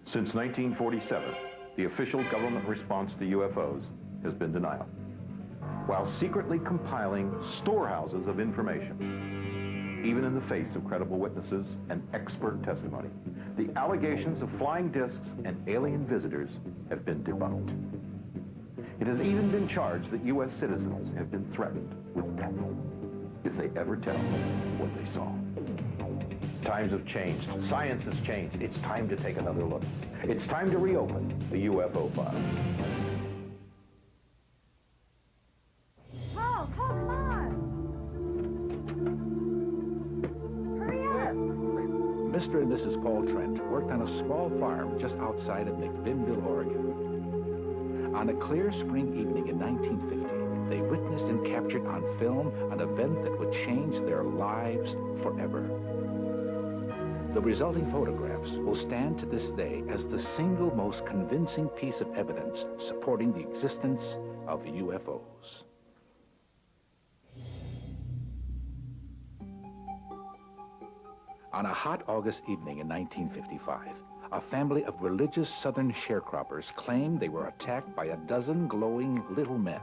Since 1947, the official government response to UFOs has been denial, while secretly compiling storehouses of information. Even in the face of credible witnesses and expert testimony, the allegations of flying discs and alien visitors have been debunked. It has even been charged that U.S. citizens have been threatened with death if they ever tell what they saw. Times have changed. Science has changed. It's time to take another look. It's time to reopen the UFO file. Paul, come on! Hurry up! Mr. and Mrs. Paul Trent worked on a small farm just outside of McMinnville, Oregon. On a clear spring evening in 1950, they witnessed and captured on film an event that would change their lives forever. The resulting photographs will stand to this day as the single most convincing piece of evidence supporting the existence of UFOs. On a hot August evening in 1955, a family of religious southern sharecroppers claimed they were attacked by a dozen glowing little men.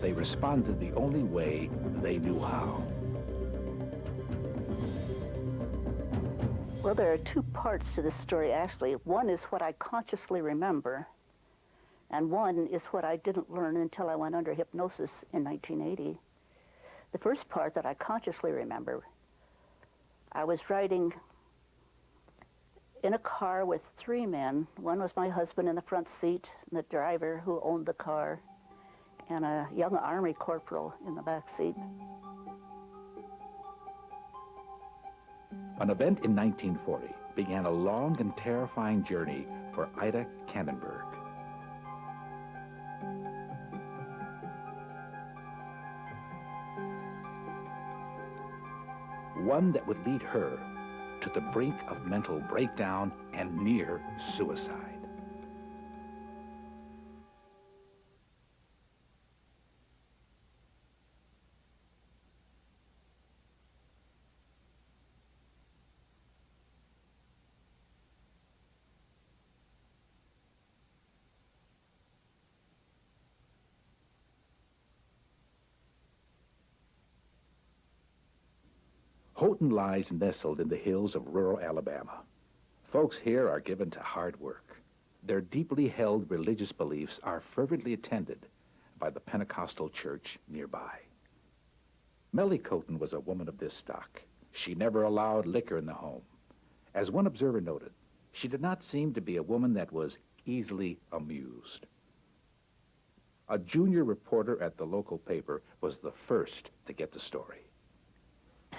They responded the only way they knew how. Well, there are two parts to this story, actually. One is what I consciously remember, and one is what I didn't learn until I went under hypnosis in 1980. The first part that I consciously remember, I was riding in a car with three men. One was my husband in the front seat, and the driver who owned the car, and a young Army corporal in the back seat. An event in 1940 began a long and terrifying journey for Ida Kannenberg. One that would lead her to the brink of mental breakdown and near suicide. Houghton lies nestled in the hills of rural Alabama. Folks here are given to hard work. Their deeply held religious beliefs are fervently attended by the Pentecostal church nearby. Mellie Houghton was a woman of this stock. She never allowed liquor in the home. As one observer noted, she did not seem to be a woman that was easily amused. A junior reporter at the local paper was the first to get the story.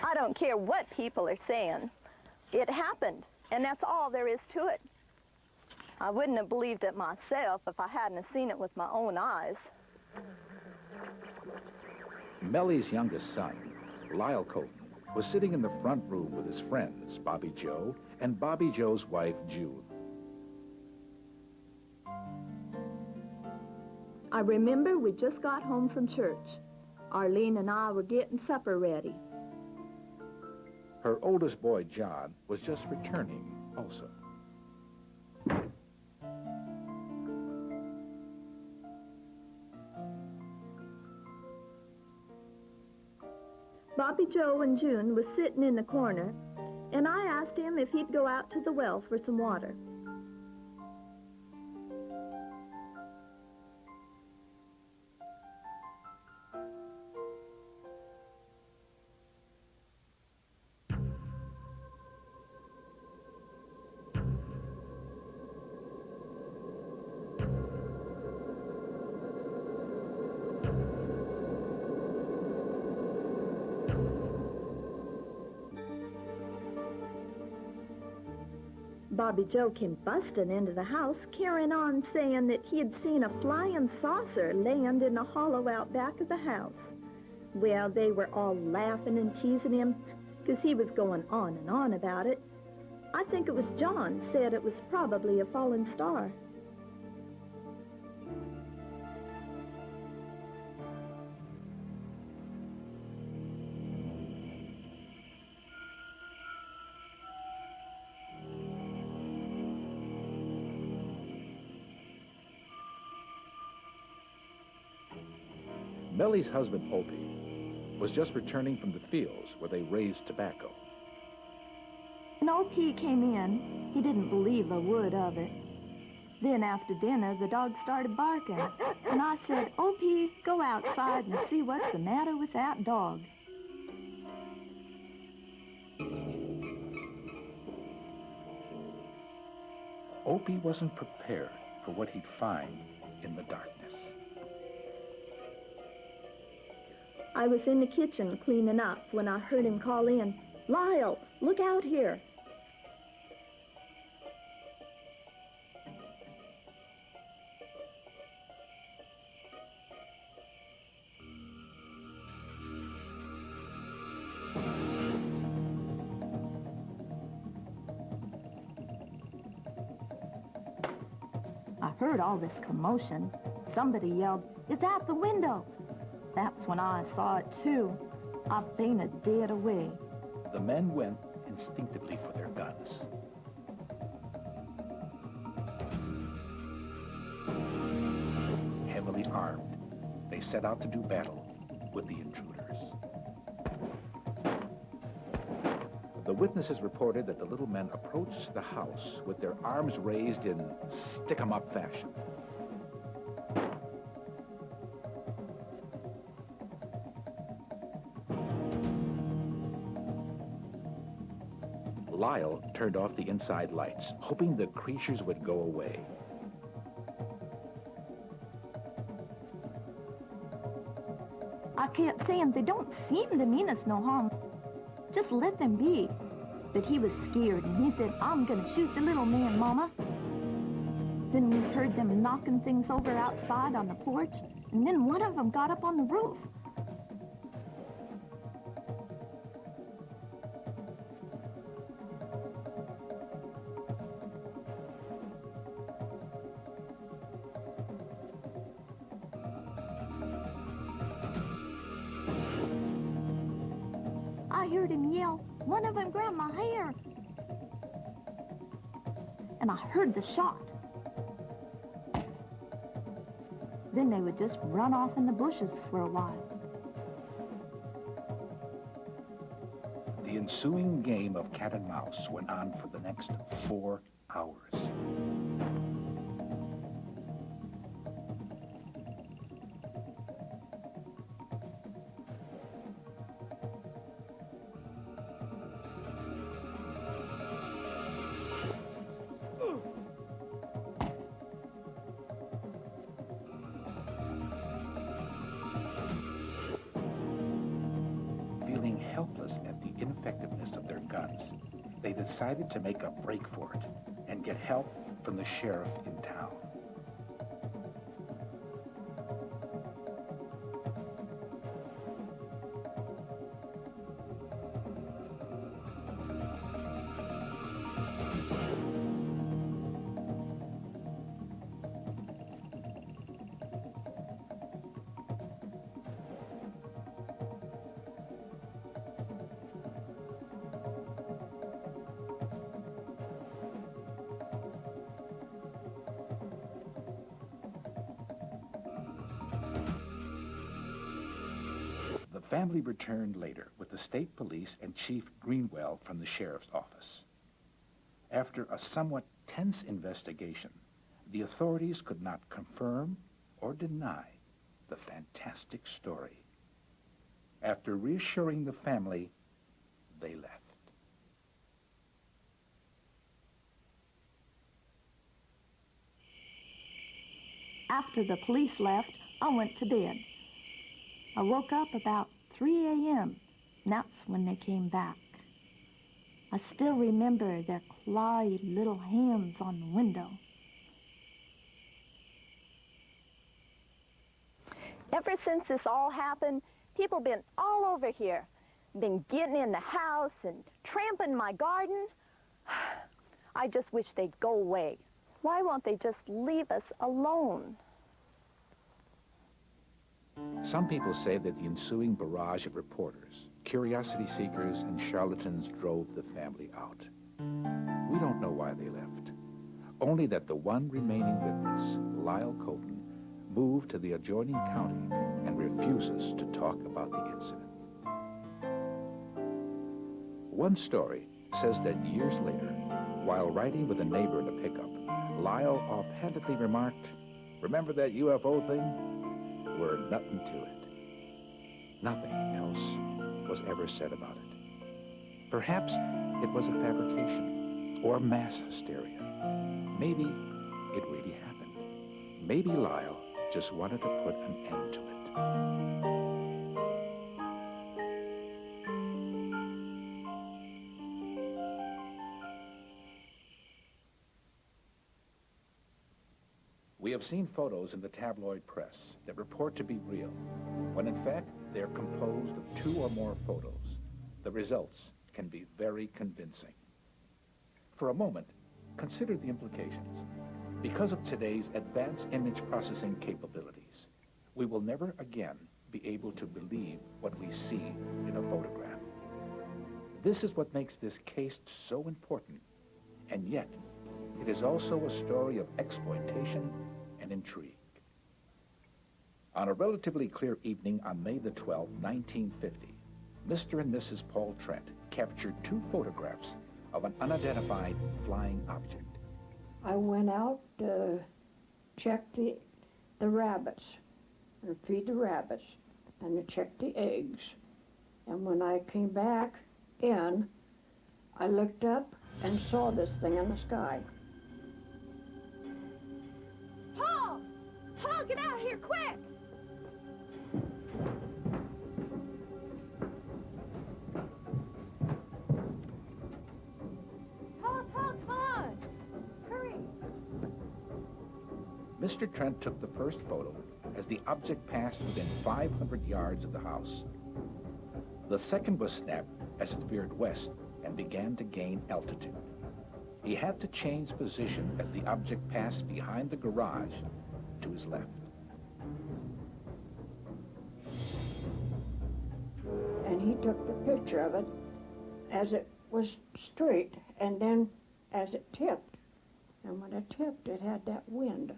I don't care what people are saying. It happened, and that's all there is to it. I wouldn't have believed it myself if I hadn't have seen it with my own eyes. Mellie's youngest son, Lyle Houghton, was sitting in the front room with his friends, Bobby Joe and Bobby Joe's wife, June. I remember we just got home from church. Arlene and I were getting supper ready. Her oldest boy, John, was just returning also. Bobby Joe and June was sitting in the corner, and I asked him if he'd go out to the well for some water. Bobby Joe came busting into the house, carrying on saying that he had seen a flying saucer land in a hollow out back of the house. Well, they were all laughing and teasing him because he was going on and on about it. I think it was John said it was probably a fallen star. Millie's husband, Opie, was just returning from the fields where they raised tobacco. When O.P. came in, he didn't believe a word of it. Then after dinner, the dog started barking. And I said, O.P., go outside and see what's the matter with that dog. Opie wasn't prepared for what he'd find in the darkness. I was in the kitchen cleaning up when I heard him call in, Lyle, look out here. I heard all this commotion. Somebody yelled, "It's out the window!" That's when I saw it too. I fainted dead away. The men went instinctively for their guns. Heavily armed, they set out to do battle with the intruders. The witnesses reported that the little men approached the house with their arms raised in stick-em-up fashion. Lyle turned off the inside lights, hoping the creatures would go away. I kept saying, they don't seem to mean us no harm. Just let them be. But he was scared, and he said, I'm gonna shoot the little man, Mama. Then we heard them knocking things over outside on the porch, and then one of them got up on the roof. I heard him yell, one of them grabbed my hair. And I heard the shot. Then they would just run off in the bushes for a while. The ensuing game of cat and mouse went on for the next 4 hours. Feeling helpless at the ineffectiveness of their guns, they decided to make a break for it and get help from the sheriff in town. The family returned later with the state police and Chief Greenwell from the sheriff's office. After a somewhat tense investigation, the authorities could not confirm or deny the fantastic story. After reassuring the family, they left. After the police left, I went to bed. I woke up about 3 a.m., and that's when they came back. I still remember their clawy little hands on the window. Ever since this all happened, people been all over here. Been getting in the house and tramping my garden. I just wish they'd go away. Why won't they just leave us alone? Some people say that the ensuing barrage of reporters, curiosity seekers, and charlatans drove the family out. We don't know why they left. Only that the one remaining witness, Lyle Coton, moved to the adjoining county and refuses to talk about the incident. One story says that years later, while riding with a neighbor in a pickup, Lyle offhandedly remarked, "Remember that UFO thing? We're nothing to it." Nothing else was ever said about it. Perhaps it was a fabrication or mass hysteria. Maybe it really happened. Maybe Lyle just wanted to put an end to it. We have seen photos in the tabloid press that report to be real, when in fact they are composed of 2 or more photos. The results can be very convincing. For a moment, consider the implications. Because of today's advanced image processing capabilities, we will never again be able to believe what we see in a photograph. This is what makes this case so important, and yet it is also a story of exploitation and intrigue. On a relatively clear evening on May the 12th, 1950, Mr. and Mrs. Paul Trent captured 2 photographs of an unidentified flying object. I went out to check the rabbits, and feed the rabbits, and to check the eggs. And when I came back in, I looked up and saw this thing in the sky. Paul! Paul, get out here, quick! Paul, Paul, come on! Hurry! Mr. Trent took the first photo as the object passed within 500 yards of the house. The second was snapped as it veered west and began to gain altitude. He had to change position as the object passed behind the garage to his left. And he took the picture of it as it was straight, and then as it tipped. And when it tipped, it had that wind.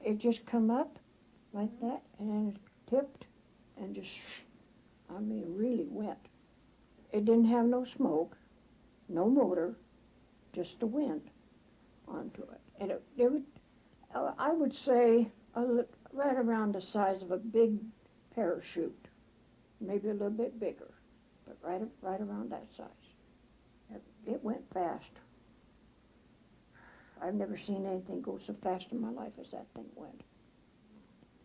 It just come up like that, and then it tipped, and just, I mean, really went. It didn't have no smoke, no motor, just the wind onto it. And it would, I would say, right around the size of a big parachute, maybe a little bit bigger, but right around that size. It went fast. I've never seen anything go so fast in my life as that thing went.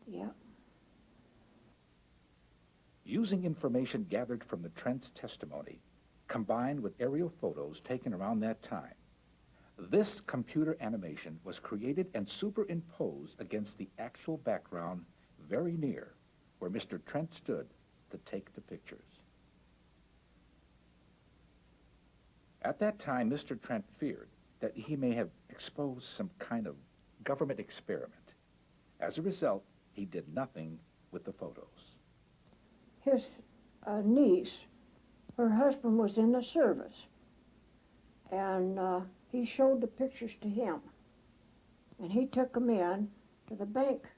Yeah. Using information gathered from the Trent's testimony, combined with aerial photos taken around that time, this computer animation was created and superimposed against the actual background very near where Mr. Trent stood to take the pictures. At that time, Mr. Trent feared that he may have exposed some kind of government experiment. As a result, he did nothing with the photos. His niece, her husband was in the service, and he showed the pictures to him, and he took them in to the bank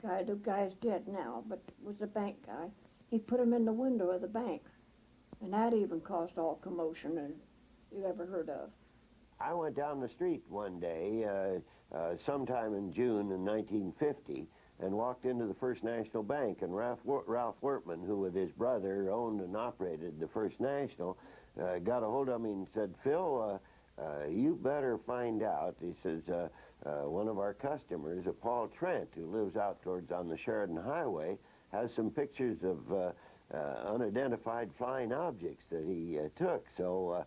guy. The guy's dead now, but was a bank guy. He put them in the window of the bank, and that even caused all commotion that you ever heard of. I went down the street one day, sometime in June in 1950, and walked into the First National Bank, and Ralph Wortman, who with his brother owned and operated the First National, got a hold of me and said, "Phil, you better find out," he says, "one of our customers, Paul Trent, who lives out towards on the Sheridan Highway, has some pictures of unidentified flying objects that he took. So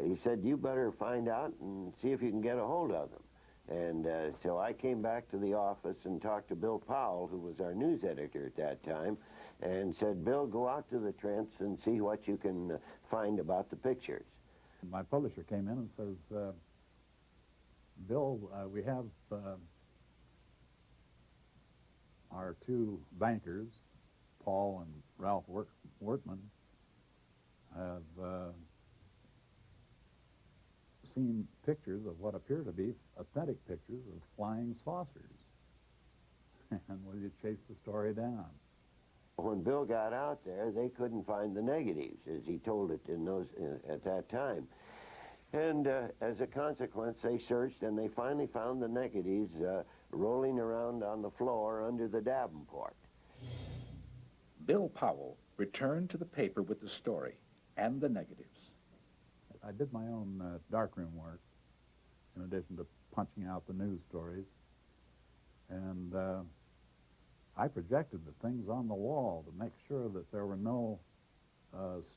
he said, you better find out and see if you can get a hold of them." And so I came back to the office and talked to Bill Powell, who was our news editor at that time, and said, "Bill, go out to the Trents and see what you can find about the pictures." My publisher came in and says, "Bill, we have our 2 bankers, Paul and Ralph Wortman, have seen pictures of what appear to be authentic pictures of flying saucers." And we chased the story down. When Bill got out there, they couldn't find the negatives, as he told it at that time. And as a consequence, they searched, and they finally found the negatives rolling around on the floor under the Davenport. Bill Powell returned to the paper with the story and the negatives. I did my own darkroom work, in addition to punching out the news stories. And I projected the things on the wall to make sure that there were no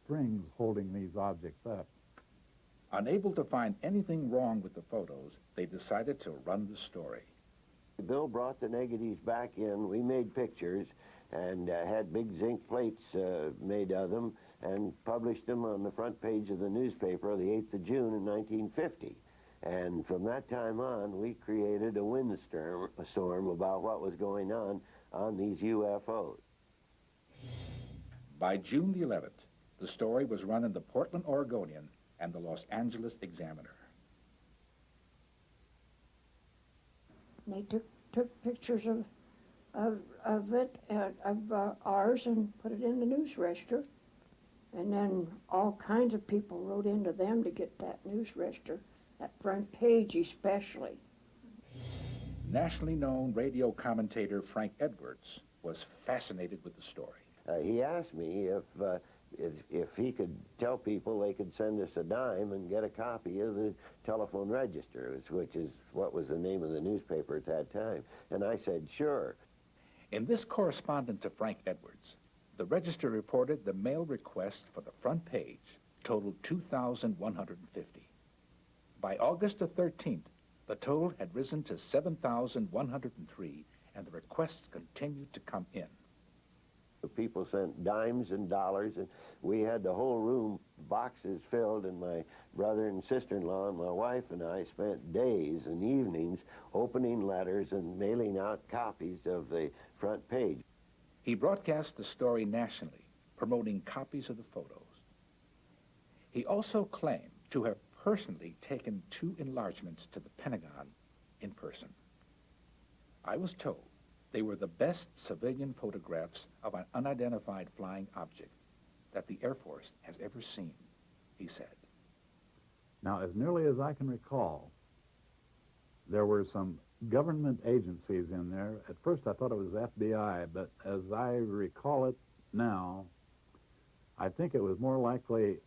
strings holding these objects up. Unable to find anything wrong with the photos, they decided to run the story. Bill brought the negatives back in. We made pictures and had big zinc plates made of them and published them on the front page of the newspaper the 8th of June in 1950. And from that time on, we created a windstorm about what was going on these UFOs. By June the 11th, the story was run in the Portland Oregonian and the Los Angeles Examiner. And they took pictures of ours and put it in the news register. And then all kinds of people wrote into them to get that news register, that front page especially. Nationally known radio commentator Frank Edwards was fascinated with the story. He asked me if he could tell people they could send us a dime and get a copy of the telephone register, which is what was the name of the newspaper at that time. And I said, sure. In this correspondence to Frank Edwards, the register reported the mail request for the front page totaled 2,150. By August the 13th, the total had risen to 7,103, and the requests continued to come in. People sent dimes and dollars, and we had the whole room, boxes filled, and my brother and sister-in-law and my wife and I spent days and evenings opening letters and mailing out copies of the front page. He broadcast the story nationally, promoting copies of the photos. He also claimed to have personally taken 2 enlargements to the Pentagon in person. I was told they were the best civilian photographs of an unidentified flying object that the Air Force has ever seen, he said. Now, as nearly as I can recall, there were some government agencies in there. At first I thought it was FBI, but as I recall it now, I think it was more likely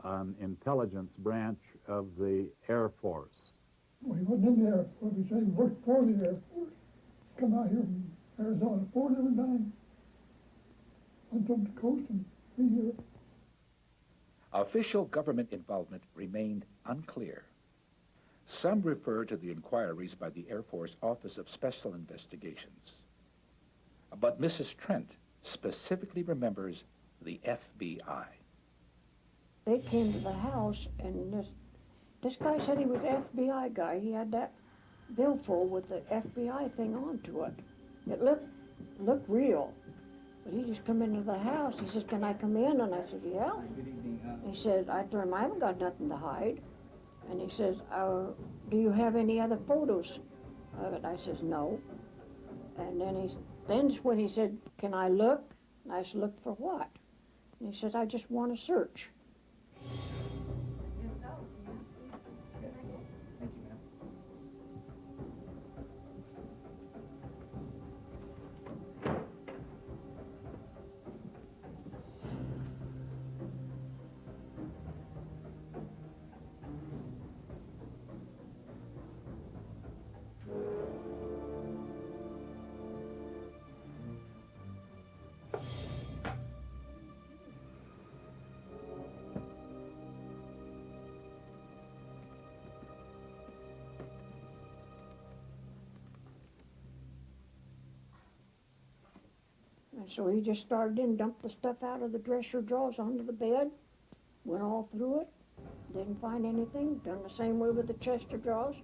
an intelligence branch of the Air Force. Well, he wasn't in the Air Force. He said he worked for the Air Force. Come out here from Arizona 4 different times. Went up the coast and be here. Official government involvement remained unclear. Some refer to the inquiries by the Air Force Office of Special Investigations. But Mrs. Trent specifically remembers the FBI. They came to the house, and this guy said he was an FBI guy. He had that billfold with the FBI thing onto it. It looked real. But he just come into the house. He says, "Can I come in?" And I said, "Yeah." He said, I told him, "I haven't got nothing to hide." And he says, "Do you have any other photos of it?" I says, "No." And then when he said, "Can I look?" And I said, "Look for what?" And he says, "I just want to search." And so he just started in, dumped the stuff out of the dresser drawers onto the bed, went all through it, didn't find anything, done the same way with the chest of drawers.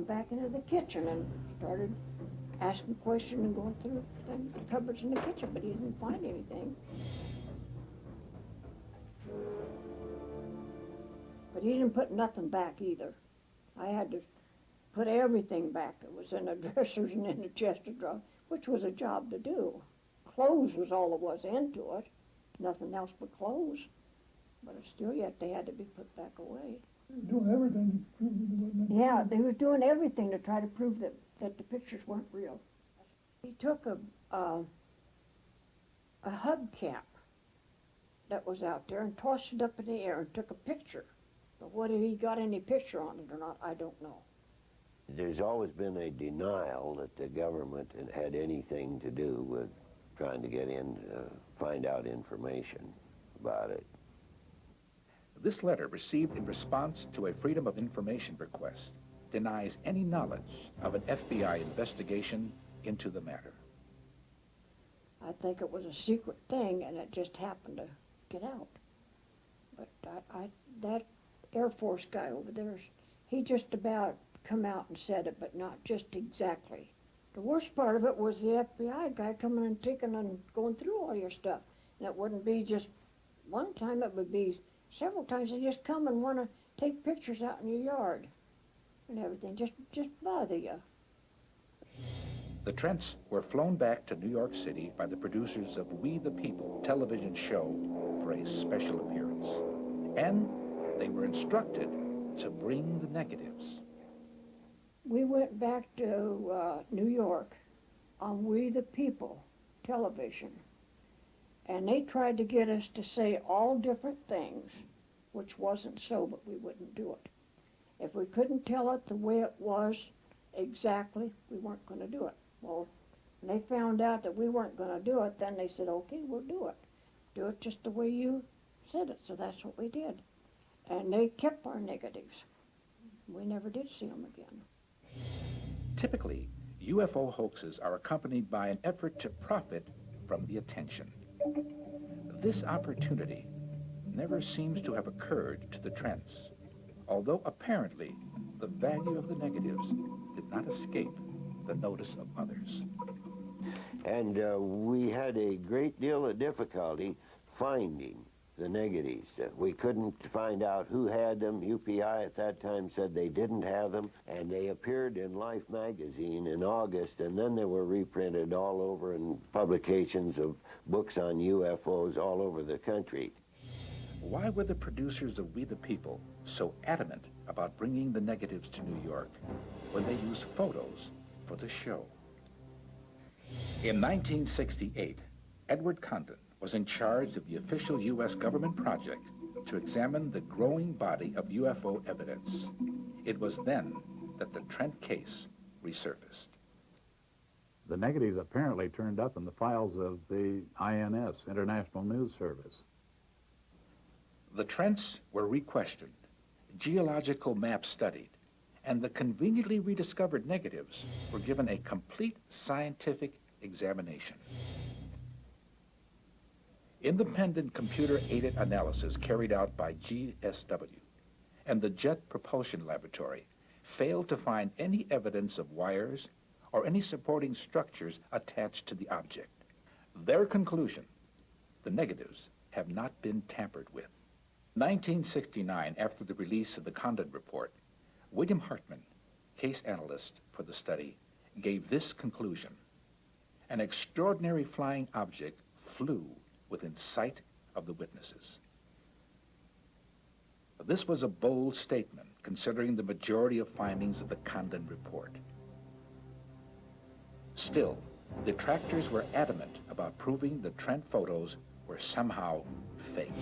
back into the kitchen and started asking questions and going through the cupboards in the kitchen, but he didn't find anything. But he didn't put nothing back either. I had to put everything back that was in the dressers and in the chest of drawers, which was a job to do. Clothes was all there was into it, nothing else but clothes. But still yet they had to be put back away. They were doing everything to prove that it wasn't. Yeah, they was doing everything to try to prove that the pictures weren't real. He took a hubcap that was out there and tossed it up in the air and took a picture. But whether he got any picture on it or not, I don't know. There's always been a denial that the government had anything to do with trying to get in, find out information about it. This letter, received in response to a Freedom of Information request, denies any knowledge of an FBI investigation into the matter. I think it was a secret thing and it just happened to get out. But that Air Force guy over there, he just about come out and said it, but not just exactly. The worst part of it was the FBI guy coming and taking and going through all your stuff. And it wouldn't be just one time, it would be several times. They just come and want to take pictures out in your yard and everything, just bother you. The Trents were flown back to New York City by the producers of We the People television show for a special appearance. And they were instructed to bring the negatives. We went back to New York on We the People television, and they tried to get us to say all different things, which wasn't so, but we wouldn't do it. If we couldn't tell it the way it was exactly, we weren't going to do it. Well, when they found out that we weren't going to do it, then they said, okay, we'll do it. Do it just the way you said it. So that's what we did. And they kept our negatives. We never did see them again. Typically, UFO hoaxes are accompanied by an effort to profit from the attention. This opportunity never seems to have occurred to the Trents, although apparently the value of the negatives did not escape the notice of others. And we had a great deal of difficulty finding the negatives. We couldn't find out who had them. UPI at that time said they didn't have them, and they appeared in Life magazine in August, and then they were reprinted all over in publications of books on UFOs all over the country. Why were the producers of We the People so adamant about bringing the negatives to New York when they used photos for the show? In 1968, Edward Condon was in charge of the official U.S. government project to examine the growing body of UFO evidence. It was then that the Trent case resurfaced. The negatives apparently turned up in the files of the INS, International News Service. The Trents were re-questioned, geological maps studied, and the conveniently rediscovered negatives were given a complete scientific examination. Independent computer-aided analysis carried out by GSW and the Jet Propulsion Laboratory failed to find any evidence of wires or any supporting structures attached to the object. Their conclusion, the negatives have not been tampered with. In 1969, after the release of the Condon report, William Hartman, case analyst for the study, gave this conclusion: an extraordinary flying object flew within sight of the witnesses. This was a bold statement, considering the majority of findings of the Condon report. Still, detractors were adamant about proving the Trent photos were somehow fake.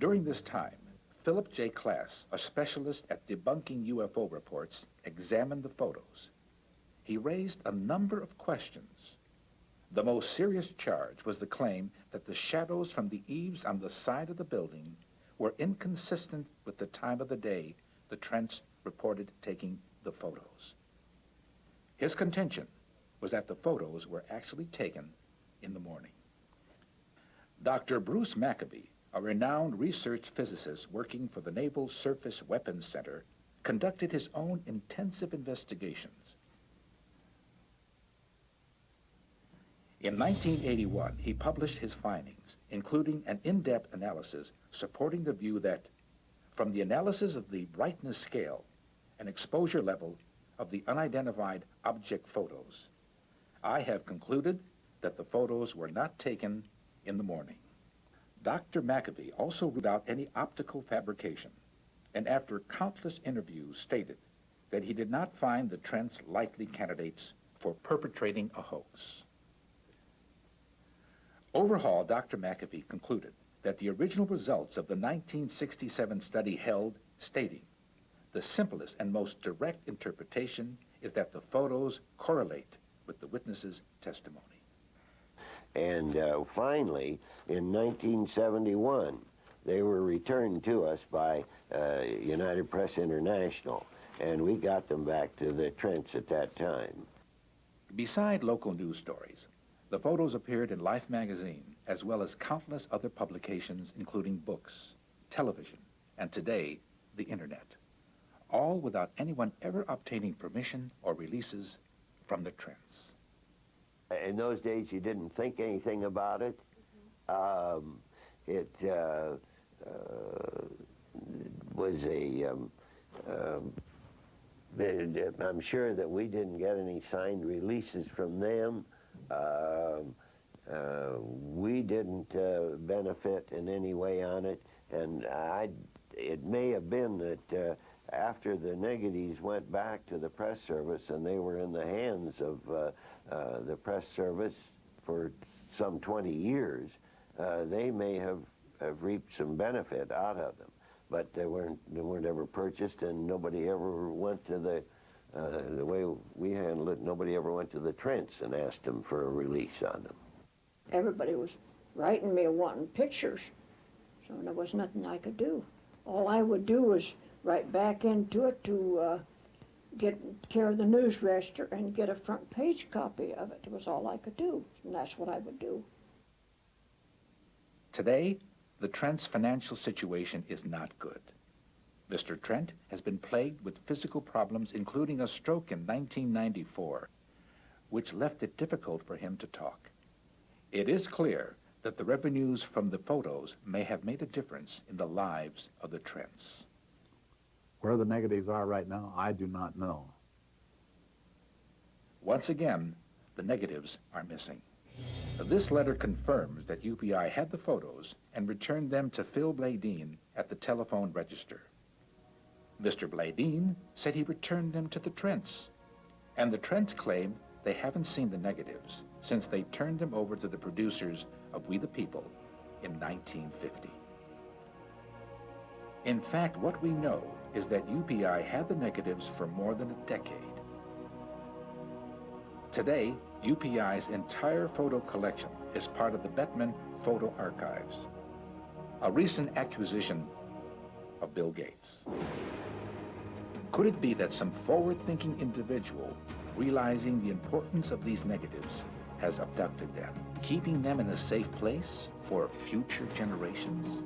During this time, Philip J. Klass, a specialist at debunking UFO reports, examined the photos. He raised a number of questions. The most serious charge was the claim that the shadows from the eaves on the side of the building were inconsistent with the time of the day the Trents reported taking the photos. His contention was that the photos were actually taken in the morning. Dr. Bruce Maccabee a renowned research physicist working for the Naval Surface Weapons Center, conducted his own intensive investigations. In 1981, he published his findings, including an in-depth analysis supporting the view that, from the analysis of the brightness scale and exposure level of the unidentified object photos, I have concluded that the photos were not taken in the morning. Dr. McAfee also ruled out any optical fabrication, and after countless interviews stated that he did not find the Trents likely candidates for perpetrating a hoax. Overall, Dr. McAfee concluded that the original results of the 1967 study held, stating, the simplest and most direct interpretation is that the photos correlate with the witness's testimony. And finally, in 1971, they were returned to us by United Press International, and we got them back to the Trents at that time. Beside local news stories, the photos appeared in Life magazine, as well as countless other publications, including books, television, and today, the internet, all without anyone ever obtaining permission or releases from the Trents. In those days, you didn't think anything about it. It was I'm sure that we didn't get any signed releases from them. We didn't benefit in any way on it, and it may have been that after the negatives went back to the press service and they were in the hands of the press service for some 20 years, they may have reaped some benefit out of them. But they weren't ever purchased, and nobody ever went to the way we handled it, nobody ever went to the Trents and asked them for a release on them. Everybody was writing me wanting pictures, so there was nothing I could do. All I would do was write back into it to get care of the news register and get a front page copy of it. It was all I could do, and that's what I would do. Today, the Trent's financial situation is not good. Mr. Trent has been plagued with physical problems, including a stroke in 1994, which left it difficult for him to talk. It is clear that the revenues from the photos may have made a difference in the lives of the Trents. Where the negatives are right now, I do not know. Once again, the negatives are missing. This letter confirms that UPI had the photos and returned them to Phil Bladeen at the telephone register. Mr. Bladeen said he returned them to the Trents, and the Trents claim they haven't seen the negatives since they turned them over to the producers of We the People in 1950. In fact, what we know is that UPI had the negatives for more than a decade. Today, UPI's entire photo collection is part of the Bettman Photo Archives, a recent acquisition of Bill Gates. Could it be that some forward-thinking individual, realizing the importance of these negatives, has abducted them, keeping them in a safe place for future generations?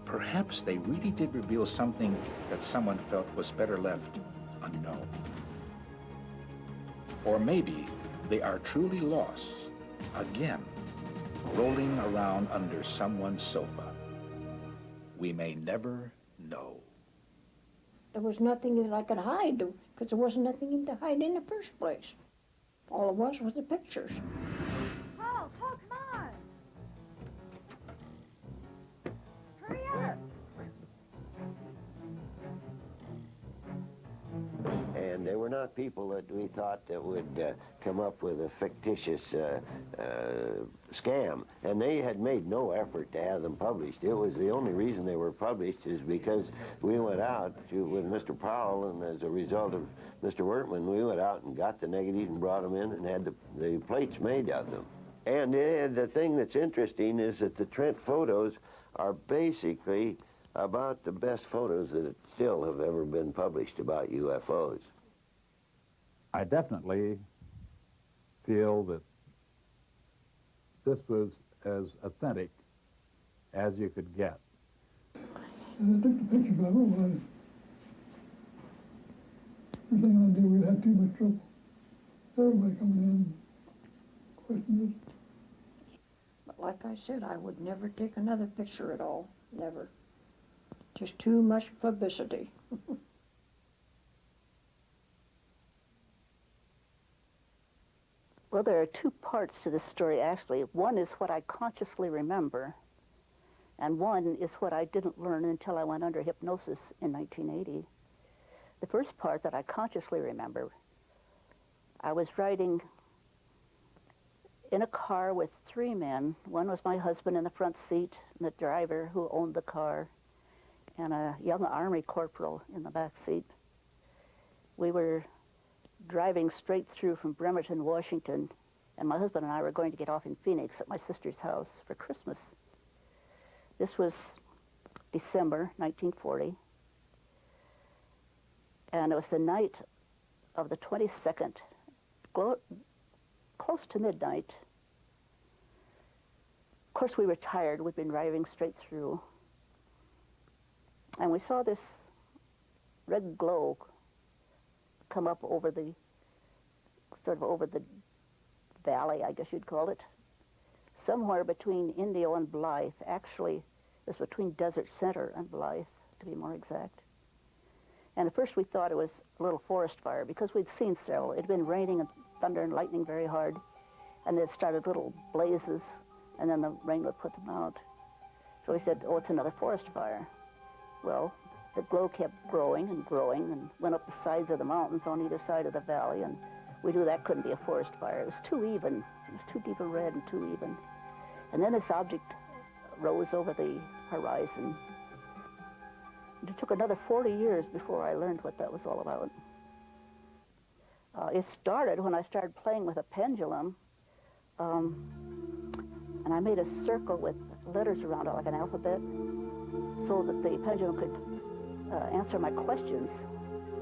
Perhaps they really did reveal something that someone felt was better left unknown. Or maybe they are truly lost, again, rolling around under someone's sofa. We may never know. There was nothing that I could hide, because there wasn't nothing to hide in the first place. All it was the pictures. Paul, come on! Hurry up! And they were not people that we thought that would come up with a fictitious scam. And they had made no effort to have them published. It was the only reason they were published is because we went out with Mr. Powell, and as a result of Mr. Wortman, we went out and got the negatives and brought them in and had the plates made of them. And the thing that's interesting is that the Trent photos are basically about the best photos that still have ever been published about UFOs. I definitely feel that this was as authentic as you could get. And I took the pictures of it, but everything I did, we had too much trouble. Everybody coming in, questioning us. But like I said, I would never take another picture at all, never. Just too much publicity. Well, there are two parts to this story, actually. One is what I consciously remember, and one is what I didn't learn until I went under hypnosis in 1980. The first part that I consciously remember, I was riding in a car with three men. One was my husband in the front seat, and the driver who owned the car, and a young Army corporal in the back seat. We were driving straight through from Bremerton, Washington, and my husband and I were going to get off in Phoenix at my sister's house for Christmas. This was December 1940, and it was the night of the 22nd, close to midnight. Of course, we were tired. We'd been driving straight through, and we saw this red glow come up over the, sort of over the valley, I guess you'd call it, somewhere between Indio and Blythe. Actually, it was between Desert Center and Blythe, to be more exact. And at first we thought it was a little forest fire because we'd seen several. It had been raining and thunder and lightning very hard, and it started little blazes, and then the rain would put them out. So we said, oh, it's another forest fire. Well, the glow kept growing and went up the sides of the mountains on either side of the valley, and we knew that couldn't be a forest fire. It was too even. It was too deep a red and too even. And then this object rose over the horizon. And it took another 40 years before I learned what that was all about. It started when I started playing with a pendulum, and I made a circle with letters around it, like an alphabet, so that the pendulum could answer my questions,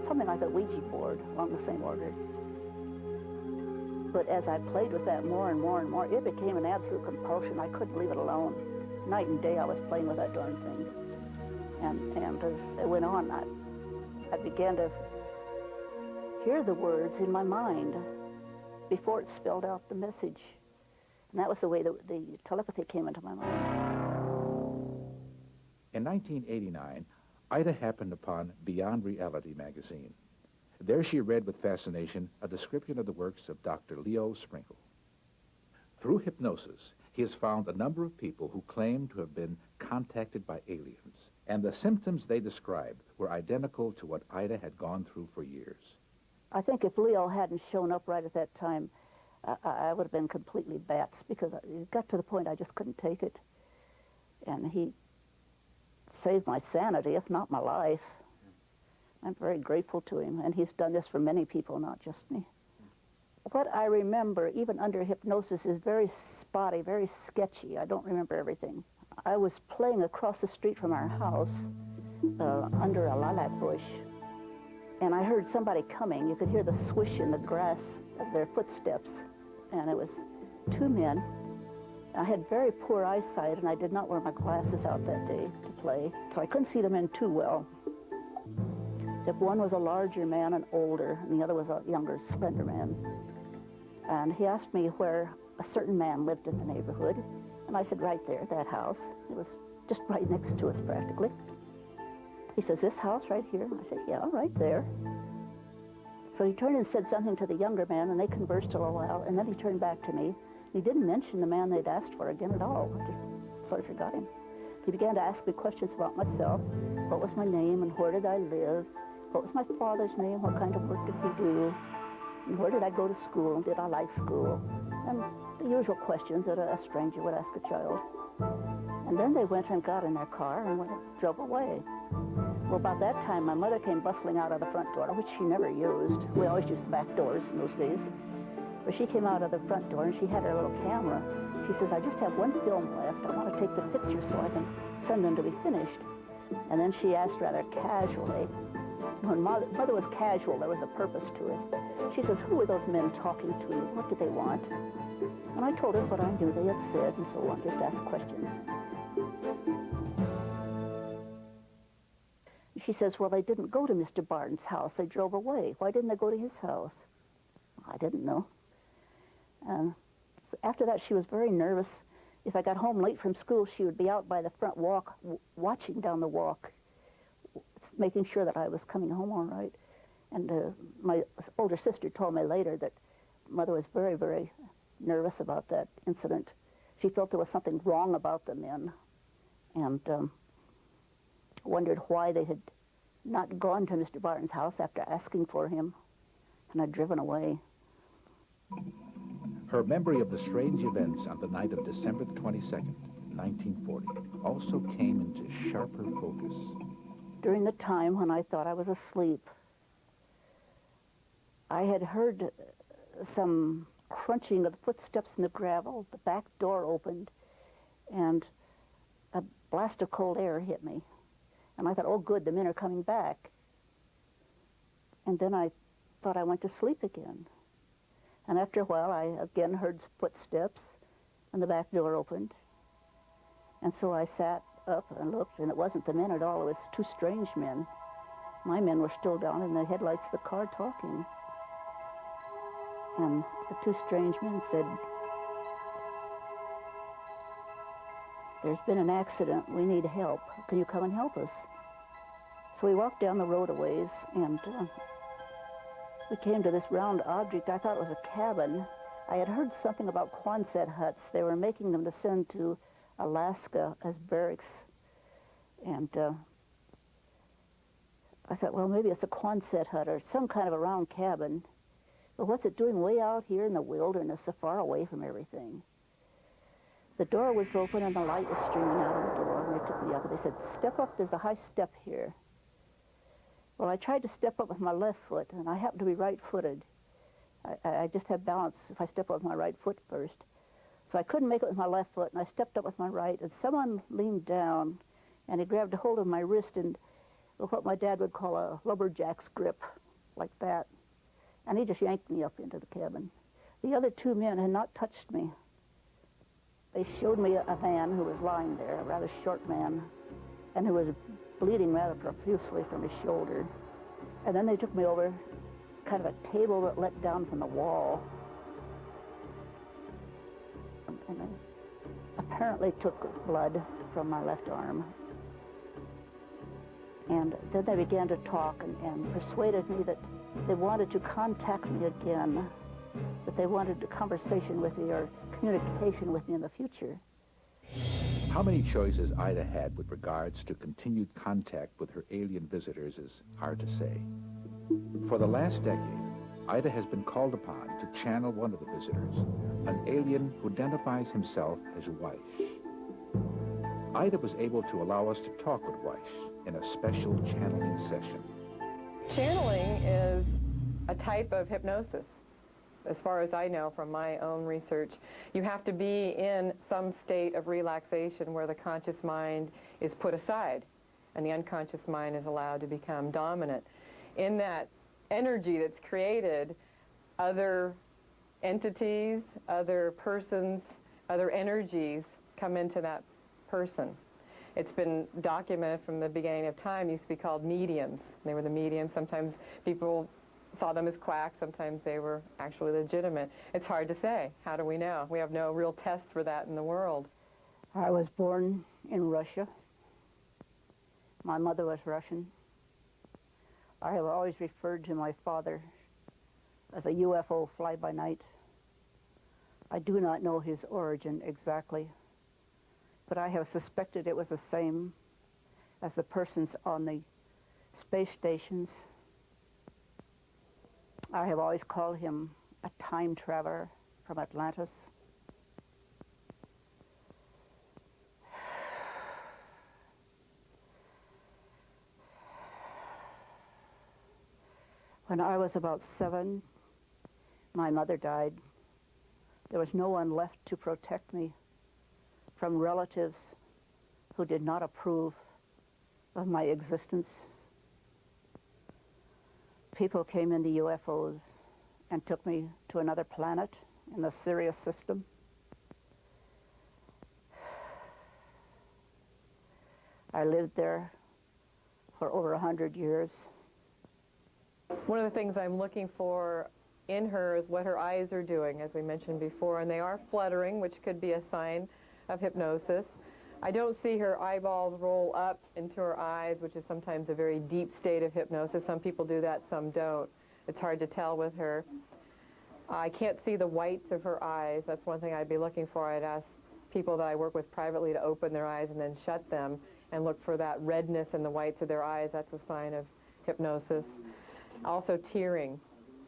something like a Ouija board along the same order. But as I played with that more and more and more, it became an absolute compulsion. I couldn't leave it alone. Night and day I was playing with that darn thing. And as it went on, I began to hear the words in my mind before it spelled out the message. And that was the way the telepathy came into my mind. In 1989, Ida happened upon Beyond Reality magazine. There she read with fascination a description of the works of Dr. Leo Sprinkle. Through hypnosis, he has found a number of people who claim to have been contacted by aliens, and the symptoms they described were identical to what Ida had gone through for years. I think if Leo hadn't shown up right at that time, I would have been completely bats, because it got to the point I just couldn't take it. And he saved my sanity, if not my life. I'm very grateful to him, and he's done this for many people, not just me. What I remember, even under hypnosis, is very spotty, very sketchy. I don't remember everything. I was playing across the street from our house under a lilac bush, and I heard somebody coming. You could hear the swish in the grass of their footsteps, and it was two men. I had very poor eyesight, and I did not wear my glasses out that day to play, so I couldn't see the men too well. If one was a larger man and older, and the other was a younger, slender man. And he asked me where a certain man lived in the neighborhood, and I said, right there, that house. It was just right next to us, practically. He says, this house right here? I said, yeah, right there. So he turned and said something to the younger man, and they conversed a little while, and then he turned back to me. He didn't mention the man they'd asked for again at all. I just sort of forgot him. He began to ask me questions about myself. What was my name, and where did I live? What was my father's name? What kind of work did he do? And where did I go to school? Did I like school? And the usual questions that a stranger would ask a child. And then they went and got in their car and drove away. Well, about that time, my mother came bustling out of the front door, which she never used. We always used the back doors in those days. But she came out of the front door, and she had her little camera. She says, I just have one film left. I want to take the pictures so I can send them to be finished. And then she asked rather casually, when Mother was casual, there was a purpose to it. She says, who were those men talking to you? What did they want? And I told her what I knew they had said and so on, just asked questions. She says, well, they didn't go to Mr. Barton's house. They drove away. Why didn't they go to his house? I didn't know. So after that, she was very nervous. If I got home late from school, she would be out by the front walk, watching down the walk, making sure that I was coming home all right. And my older sister told me later that Mother was very, very nervous about that incident. She felt there was something wrong about the men, and wondered why they had not gone to Mr. Barton's house after asking for him and had driven away. Her memory of the strange events on the night of December the 22nd, 1940, also came into sharper focus. During the time when I thought I was asleep, I had heard some crunching of footsteps in the gravel. The back door opened, and a blast of cold air hit me. And I thought, oh, good, the men are coming back. And then I thought I went to sleep again. And after a while, I again heard footsteps, and the back door opened. And so I sat up and looked, and it wasn't the men at all. It was two strange men. My men were still down in the headlights of the car talking. And the two strange men said, there's been an accident. We need help. Can you come and help us? So we walked down the road a ways, and we came to this round object. I thought it was a cabin. I had heard something about Quonset huts. They were making them to send to Alaska as barracks. And I thought, well, maybe it's a Quonset hut or some kind of a round cabin. But what's it doing way out here in the wilderness, so far away from everything? The door was open and the light was streaming out of the door, and they took me up and they said, step up, there's a high step here. Well, I tried to step up with my left foot, and I happened to be right-footed. I just had balance if I step up with my right foot first. So I couldn't make it with my left foot, and I stepped up with my right, and someone leaned down, and he grabbed a hold of my wrist in what my dad would call a lumberjack's grip, like that. And he just yanked me up into the cabin. The other two men had not touched me. They showed me a man who was lying there, a rather short man, and who was bleeding rather profusely from his shoulder. And then they took me over kind of a table that let down from the wall. And they apparently took blood from my left arm. And then they began to talk and persuaded me that they wanted to contact me again, that they wanted a conversation with me or communication with me in the future. How many choices Ida had with regards to continued contact with her alien visitors is hard to say. For the last decade, Ida has been called upon to channel one of the visitors, an alien who identifies himself as Weish. Ida was able to allow us to talk with Weish in a special channeling session. Channeling is a type of hypnosis. As far as I know from my own research, you have to be in some state of relaxation where the conscious mind is put aside and the unconscious mind is allowed to become dominant. In that energy that's created, other entities, other persons, other energies come into that person. It's been documented from the beginning of time. It used to be called mediums. They were the mediums. Sometimes people saw them as quacks. Sometimes they were actually legitimate. It's hard to say. How do we know? We have no real tests for that in the world. I was born in Russia. My mother was Russian. I have always referred to my father as a UFO fly-by-night. I do not know his origin exactly, but I have suspected it was the same as the persons on the space stations. I have always called him a time traveler from Atlantis. When I was about 7, my mother died. There was no one left to protect me from relatives who did not approve of my existence. People came in the UFOs and took me to another planet in the Sirius system. I lived there for over 100 years. One of the things I'm looking for in her is what her eyes are doing, as we mentioned before, and they are fluttering, which could be a sign of hypnosis. I don't see her eyeballs roll up into her eyes, which is sometimes a very deep state of hypnosis. Some people do that, some don't. It's hard to tell with her. I can't see the whites of her eyes. That's one thing I'd be looking for. I'd ask people that I work with privately to open their eyes and then shut them and look for that redness in the whites of their eyes. That's a sign of hypnosis. Also tearing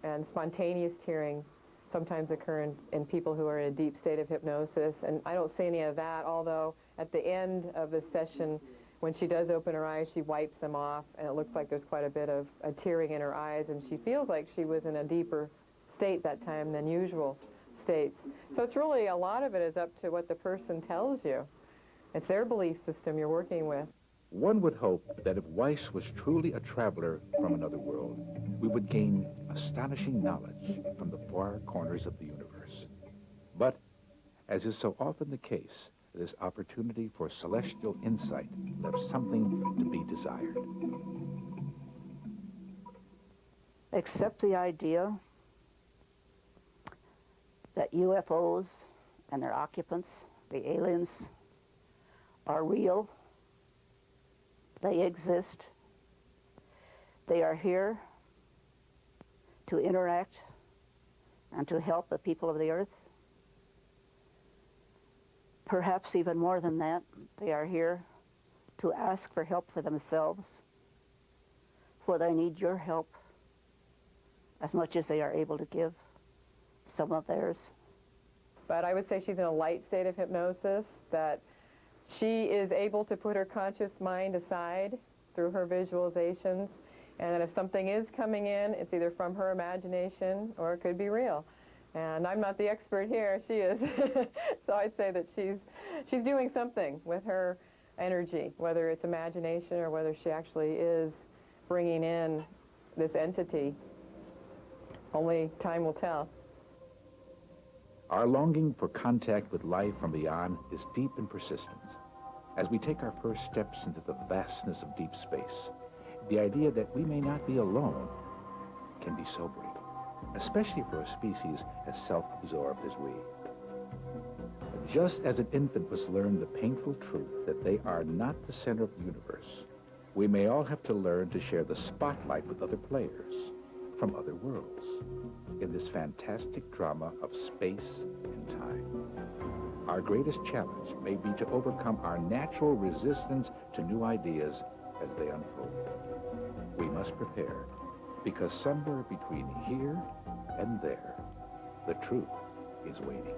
and spontaneous tearing sometimes occur in people who are in a deep state of hypnosis, and I don't see any of that, although at the end of the session, when she does open her eyes, she wipes them off, and it looks like there's quite a bit of tearing in her eyes, and she feels like she was in a deeper state that time than usual states. So it's really, a lot of it is up to what the person tells you. It's their belief system you're working with. One would hope that if Weiss was truly a traveler from another world, we would gain astonishing knowledge from the far corners of the universe. But, as is so often the case, this opportunity for celestial insight left something to be desired. Accept the idea that UFOs and their occupants, the aliens, are real. They exist. They are here to interact and to help the people of the earth. Perhaps even more than that, they are here to ask for help for themselves, for they need your help as much as they are able to give some of theirs. But I would say she's in a light state of hypnosis, that she is able to put her conscious mind aside through her visualizations, and that if something is coming in, it's either from her imagination or it could be real. And I'm not the expert here, she is. So I'd say that she's doing something with her energy, whether it's imagination or whether she actually is bringing in this entity. Only time will tell. Our longing for contact with life from beyond is deep and persistent. As we take our first steps into the vastness of deep space, the idea that we may not be alone can be sobering, especially for a species as self-absorbed as we. Just as an infant must learn the painful truth that they are not the center of the universe, we may all have to learn to share the spotlight with other players from other worlds in this fantastic drama of space and time. Our greatest challenge may be to overcome our natural resistance to new ideas as they unfold. We must prepare, because somewhere between here and there, the truth is waiting.